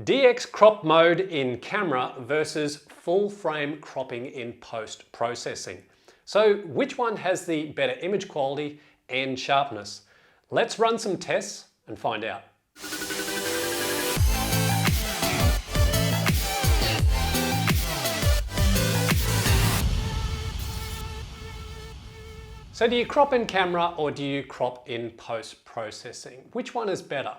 DX crop mode in camera versus full frame cropping in post-processing. So which one has the better image quality and sharpness? Let's run some tests and find out. So do you crop in camera or do you crop in post-processing? Which one is better?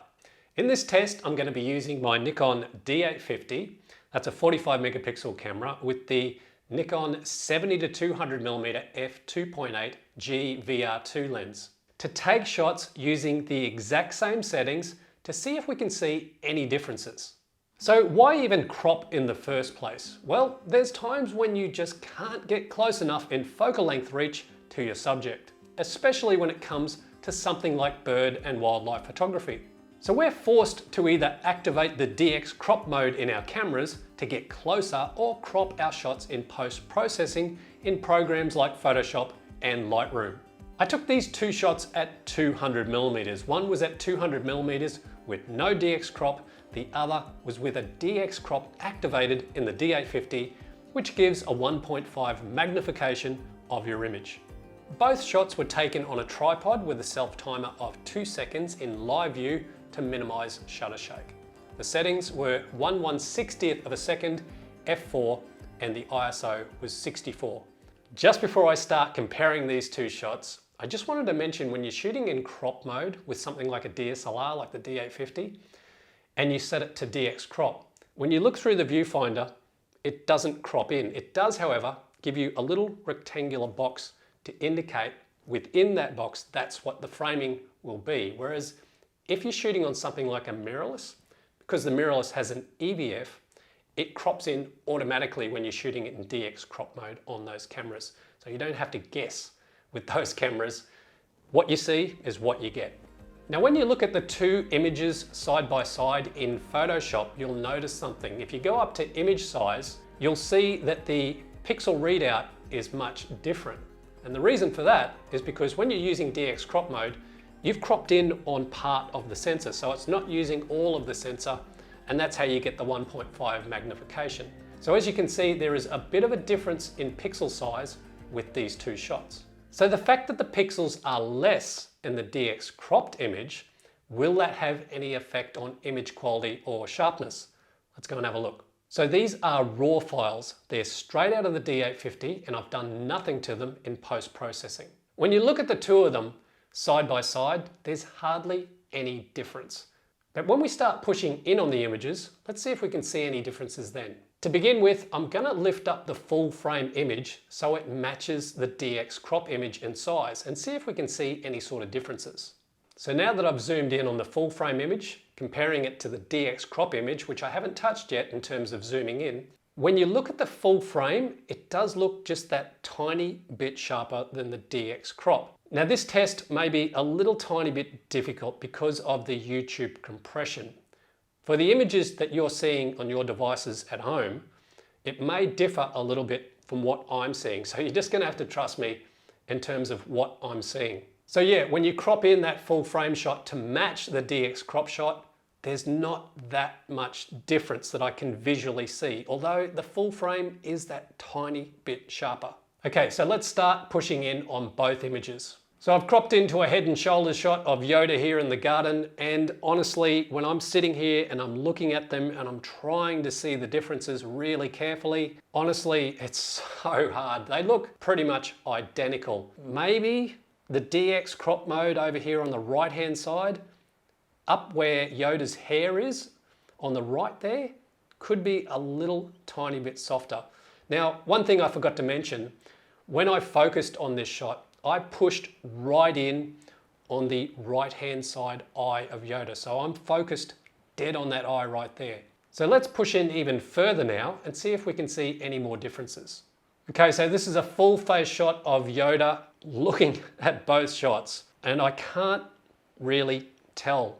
In this test, I'm going to be using my Nikon D850. That's a 45 megapixel camera with the Nikon 70-200mm f2.8 G VR2 lens to take shots using the exact same settings to see if we can see any differences. So why even crop in the first place? Well, there's times when you just can't get close enough in focal length reach to your subject, especially when it comes to something like bird and wildlife photography. So we're forced to either activate the DX crop mode in our cameras to get closer or crop our shots in post-processing in programs like Photoshop and Lightroom. I took these two shots at 200mm. One was at 200mm with no DX crop, the other was with a DX crop activated in the D850, which gives a 1.5 magnification of your image. Both shots were taken on a tripod with a self-timer of 2 seconds in live view to minimize shutter shake. The settings were 1/160th of a second, f4, and the ISO was 64. Just before I start comparing these two shots, I just wanted to mention when you're shooting in crop mode with something like a DSLR, like the D850, and you set it to DX crop, when you look through the viewfinder, it doesn't crop in. It does, however, give you a little rectangular box to indicate within that box, that's what the framing will be. Whereas if you're shooting on something like a mirrorless, because the mirrorless has an EVF, it crops in automatically when you're shooting it in DX crop mode on those cameras. So you don't have to guess with those cameras. What you see is what you get. Now, when you look at the two images side by side in Photoshop, you'll notice something. If you go up to image size, you'll see that the pixel readout is much different. And the reason for that is because when you're using DX crop mode, you've cropped in on part of the sensor, so it's not using all of the sensor, and that's how you get the 1.5 magnification. So as you can see, there is a bit of a difference in pixel size with these two shots. So the fact that the pixels are less in the DX cropped image, will that have any effect on image quality or sharpness? Let's go and have a look. So these are raw files. They're straight out of the D850 and I've done nothing to them in post-processing. When you look at the two of them side by side, there's hardly any difference. But when we start pushing in on the images, let's see if we can see any differences then. To begin with, I'm gonna lift up the full frame image so it matches the DX crop image in size and see if we can see any sort of differences. So now that I've zoomed in on the full frame image, comparing it to the DX crop image, which I haven't touched yet in terms of zooming in, when you look at the full frame, it does look just that tiny bit sharper than the DX crop. Now this test may be a little tiny bit difficult because of the YouTube compression. For the images that you're seeing on your devices at home, it may differ a little bit from what I'm seeing. So you're just gonna have to trust me in terms of what I'm seeing. So yeah, when you crop in that full frame shot to match the DX crop shot, there's not that much difference that I can visually see, although the full frame is that tiny bit sharper. Okay, so let's start pushing in on both images. So I've cropped into a head and shoulders shot of Yoda here in the garden, and honestly, when I'm sitting here and I'm looking at them and I'm trying to see the differences really carefully, honestly, it's so hard. They look pretty much identical. Maybe the DX crop mode over here on the right-hand side, up where Yoda's hair is, on the right there, could be a little tiny bit softer. Now, one thing I forgot to mention, when I focused on this shot, I pushed right in on the right-hand side eye of Yoda. So I'm focused dead on that eye right there. So let's push in even further now and see if we can see any more differences. Okay, so this is a full face shot of Yoda looking at both shots, and I can't really tell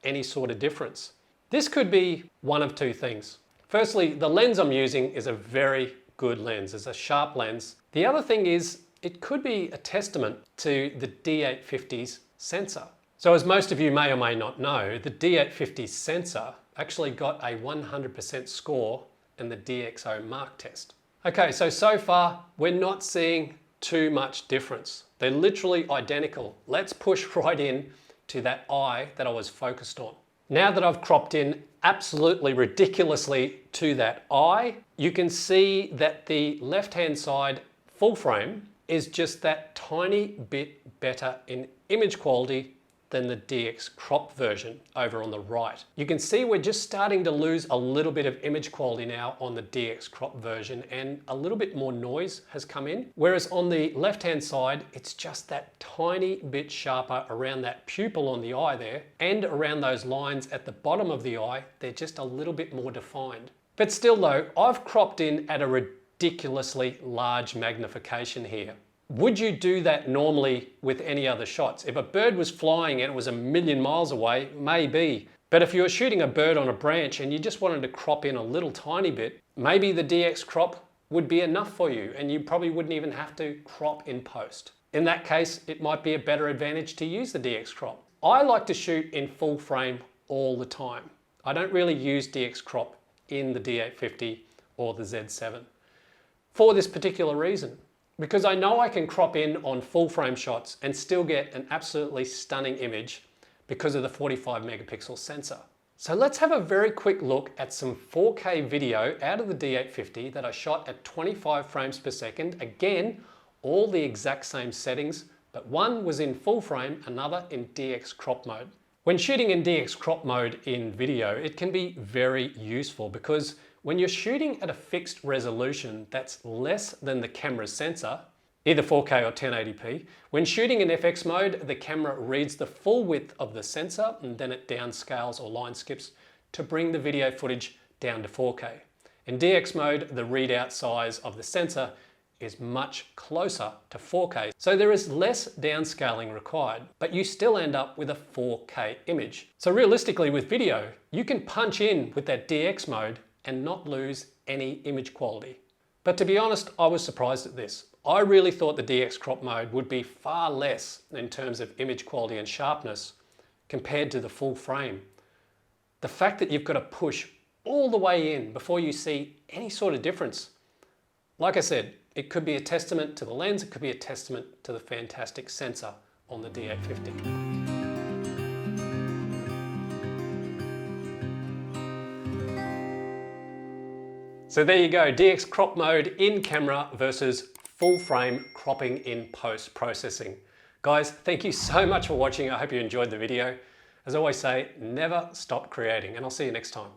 any sort of difference. This could be one of two things. Firstly, the lens I'm using is a very good lens. It's a sharp lens. The other thing is it could be a testament to the D850's sensor. So as most of you may or may not know, the D850 sensor actually got a 100% score in the DxO Mark test. Okay, so far we're not seeing too much difference. They're literally identical. Let's push right in to that eye that I was focused on. Now that I've cropped in absolutely ridiculously to that eye, you can see that the left-hand side full frame is just that tiny bit better in image quality than the DX crop version over on the right. You can see we're just starting to lose a little bit of image quality now on the DX crop version, and a little bit more noise has come in. Whereas on the left-hand side, it's just that tiny bit sharper around that pupil on the eye there, and around those lines at the bottom of the eye, they're just a little bit more defined. But still though, I've cropped in at a ridiculously large magnification here. Would you do that normally with any other shots? If a bird was flying and it was a million miles away, maybe. But if you were shooting a bird on a branch and you just wanted to crop in a little tiny bit, maybe the DX crop would be enough for you and you probably wouldn't even have to crop in post. In that case, it might be a better advantage to use the DX crop. I like to shoot in full frame all the time. I don't really use DX crop in the D850 or the Z7 for this particular reason. Because I know I can crop in on full frame shots and still get an absolutely stunning image because of the 45 megapixel sensor. So let's have a very quick look at some 4K video out of the D850 that I shot at 25 frames per second. Again, all the exact same settings, but one was in full frame, another in DX crop mode. When shooting in DX crop mode in video, it can be very useful because when you're shooting at a fixed resolution that's less than the camera's sensor, either 4K or 1080p, when shooting in FX mode, the camera reads the full width of the sensor and then it downscales or line skips to bring the video footage down to 4K. In DX mode, the readout size of the sensor is much closer to 4K, so there is less downscaling required, but you still end up with a 4K image. So realistically with video, you can punch in with that DX mode and not lose any image quality. But to be honest, I was surprised at this. I really thought the DX crop mode would be far less in terms of image quality and sharpness compared to the full frame. The fact that you've got to push all the way in before you see any sort of difference. Like I said, it could be a testament to the lens, it could be a testament to the fantastic sensor on the D850. So there you go, DX crop mode in camera versus full frame cropping in post processing. Guys, thank you so much for watching. I hope you enjoyed the video. As I always say, never stop creating, and I'll see you next time.